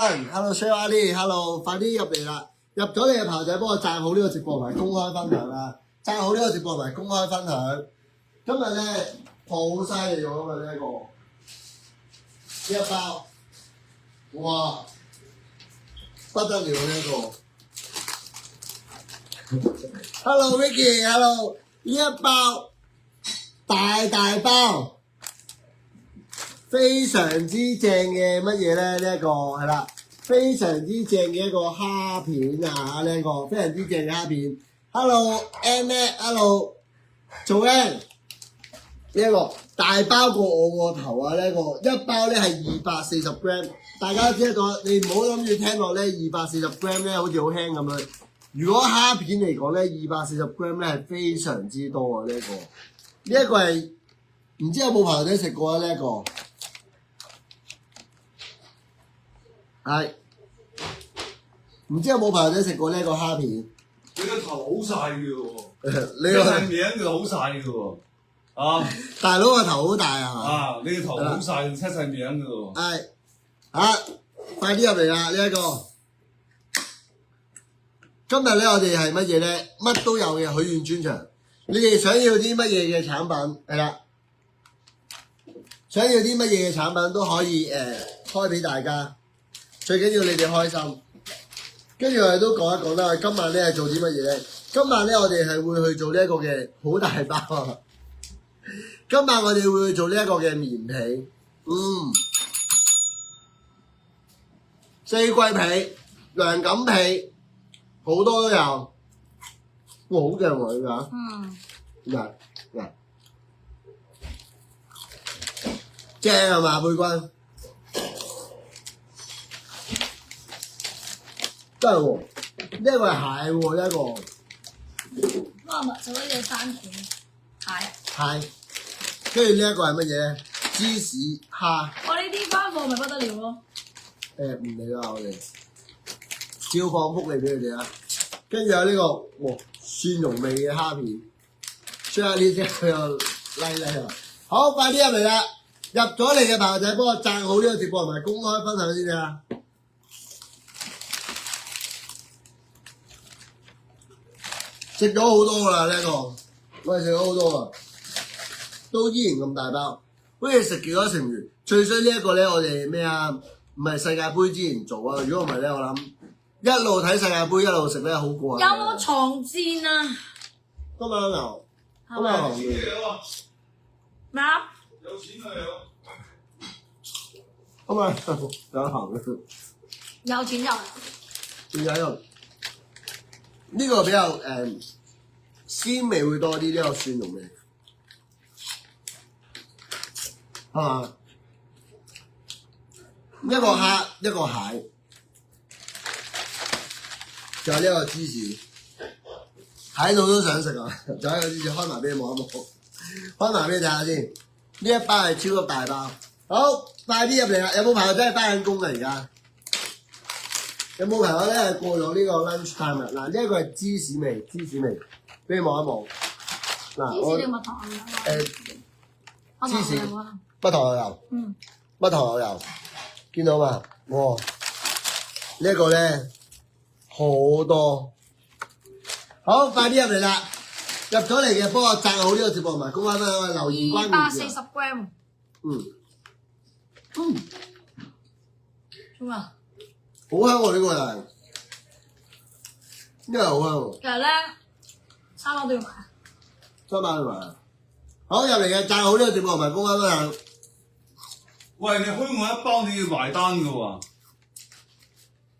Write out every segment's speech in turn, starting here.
Hello Share Ali，Hello， 快啲入嚟啦！入咗嚟嘅朋友仔幫我讚好呢個直播同埋公開分享啦，讚好呢個直播同埋公開分享。今日咧好犀利咗啊！呢一包，哇，不得了呢一個。Hello Vicky，Hello， 呢一包大包。非常之正嘅乜嘢咧？呢一個係啦，非常之正嘅一個蝦片啊！呢一個非常之正嘅蝦片。Hello Anne，Hello 做 Anne， 呢一個大包過我個頭啊！呢一個一包咧係240 gram， 大家知道你唔好諗住聽落咧240 gram 咧好似好輕咁樣。如果蝦片嚟講咧240 gram 咧係非常之多啊！呢一個係唔知有冇朋友仔食過啊？呢一個。係，唔知有冇朋友仔食過呢個蝦片？你個頭好晒嘅喎，你個塊面就好晒嘅喎，啊！大佬個頭好大啊嘛！啊，你個頭好晒，出晒名嘅喎。係，快啲入嚟啦！呢一個，今日咧我哋係乜嘢咧？乜都有嘅許願專場，你哋想要啲乜嘢嘅產品係啦，想要啲乜嘢嘅產品都可以開俾大家。最緊要你哋開心，跟住我哋都講一講啦。今晚咧係做啲乜嘢咧？今晚咧我哋係會去做呢一個嘅好大包啊！今晚我哋會去做呢一個嘅棉被，四季被、涼感被，好多都有。哇，好正喎呢個！嗱，正係嘛，貝君？真係喎，呢一個係蟹喎，呢一個。我咪做呢隻番茄蟹。蟹，跟住呢一個係乜嘢咧？芝士蝦。我呢啲翻貨咪不得了咯。唔理啦，我哋照放福利俾佢哋啦。跟住有呢個蒜蓉味嘅蝦片，將呢隻佢又拉啊！好，快啲入嚟啦！入咗嚟嘅朋友仔幫我讚好呢個直播同埋公開分享先啊！食咗好多啦呢一個，我哋食咗好多啊，都依然咁大包。好似食幾多成員，最衰呢一個咧，我哋咩啊？唔係世界盃之前做啊！如果唔係咧，我諗一路睇世界盃一路食咧好過癮。有冇床墊啊？今晚有，今晚有咩啊？有錢啊有。今晚有行嘅。有錢就仲有一個。呢個比較鮮味會多啲，呢個蒜蓉味，係嘛？一個蝦，一個蟹，仲有呢個芝士，睇到都想食啊！仲有一個芝士，開埋俾你望一望，開埋俾你睇下先。呢一包係超級大包，好，快啲入嚟啦！有冇朋友真係翻緊工啊？而家？有冇朋友咧過咗呢個 lunch time 啊？嗱，呢一個係芝士味，俾你望一望。嗱，芝士定蜜糖啊？芝士，蜜糖又有，蜜糖又有，見到嘛？哇！呢一個咧好多，好快啲入嚟啦！入咗嚟嘅幫我讚好呢個直播同埋公開分享，留言關鍵字。240 gram。做啊？好香喎！呢個係，呢個好香喎。其實咧，3包都要買。3包要買。好，入嚟嘅讚好呢個直播同埋公開分享。喂，你開我一包你要埋單嘅喎，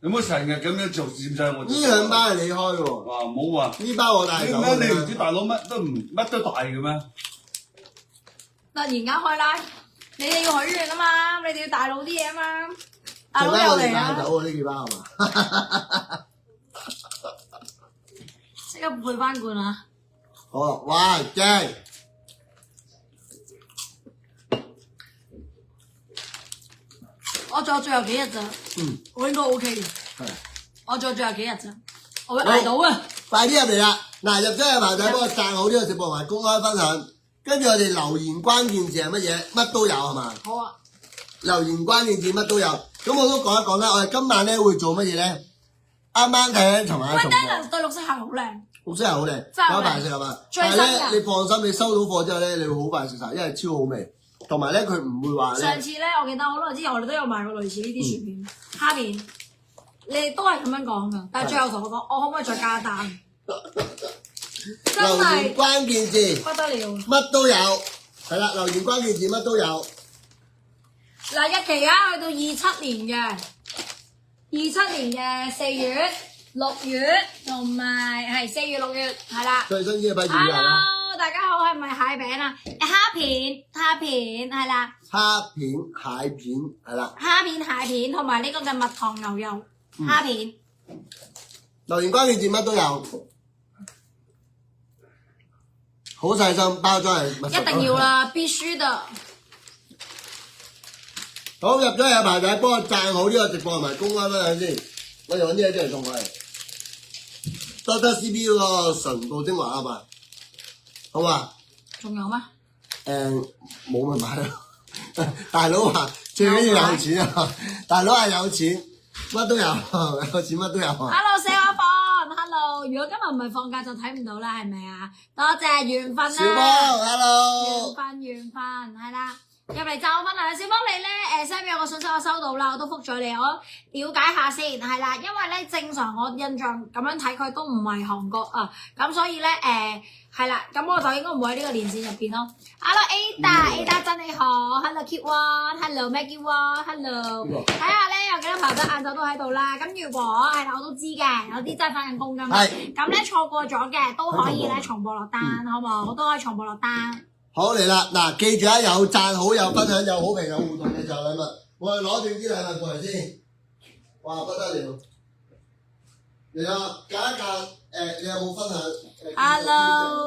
有冇成日咁樣做佔晒我？呢兩包係你開嘅喎。冇啊！呢包我帶走。點解你唔知大佬乜都大嘅咩？突然間開拉，你哋要許願啊嘛，你哋要大佬啲嘢啊嘛。大佬我又嚟啦！帶走喎呢幾包係嘛？即刻配翻罐啊！好啊！哇，正！我仲有最後幾日咋？我應該 OK 嘅。係。我仲有最後幾日咋？我會捱到嘅。快啲入嚟啦！嗱，入咗嘅朋友仔幫我讚好呢個直播同埋公開分享，跟住我哋留言關鍵字係乜嘢？乜都有係嘛？好啊。留言關鍵字乜都有。咁我都講一講啦，我哋今晚咧會做乜嘢咧？啱啱睇尋晚喂，重播，但係對綠色係好靚，綠色係好靚，真係好靚有排食係嘛？最但係咧，新㗎你放心，你收到貨之後咧，你會好快食晒，因為超好味，同埋咧佢唔會話咧，上次咧，我記得好耐之前我哋都有買過類似呢啲薯片、蝦片，你哋都係咁樣講㗎，但係最後同我講，我可唔可以再加單？真留言係關鍵字不得了！乜都有，係啦，留言關鍵字乜都有。嗱，日期啊，去到27年嘅27年嘅4月、6月同埋係4月、6月係啦。最新鮮嘅批字啊！ Hello，大家好，係咪蟹餅啊？蝦片係啦，蝦片、蟹片係啦。蝦片、蟹片同埋呢個嘅蜜糖牛油蝦片。留言關鍵字乜都有，好細心包裝係密實。一定要啦，必須的。好，入咗嚟有排仔幫我讚好呢個直播同埋公開分享先，我哋揾啲嘢出嚟送佢。多得 CPU 個唇部精華啊嘛，好嘛？仲有咩？冇咪買咯。大佬話最緊要有錢啊！大佬係有錢，乜都有，有錢乜都有啊！ Hello，四話放 ，Hello。如果今日唔係放假就睇唔到啦，係咪啊？多謝緣分小啦，波，hello。緣分係啦。入嚟就分享，小芳你咧send 俾我個信息我收到啦，我都覆咗你，我了解下先係啦，因為咧正常我印象咁樣睇佢都唔係韓國啊，咁所以咧係啦，咁我就應該唔會喺呢個連線入邊咯。Hello Ada 真你好 ，Hello Kit One，Hello Maggie One，Hello， 睇下咧有幾多朋友仔晏晝都喺度啦，咁如果係啦我都知嘅，有啲真係翻緊工㗎嘛，咁咧錯過咗嘅都可以咧重播落單，好唔好？我都可以重播落單。好嚟啦，嗱，記住啊，有讚好、有分享、有好評、有互動嘅就禮物，我哋攞定啲禮物過嚟先。哇，不得了！嚟啊，揀一揀，你有冇分享？ Hello。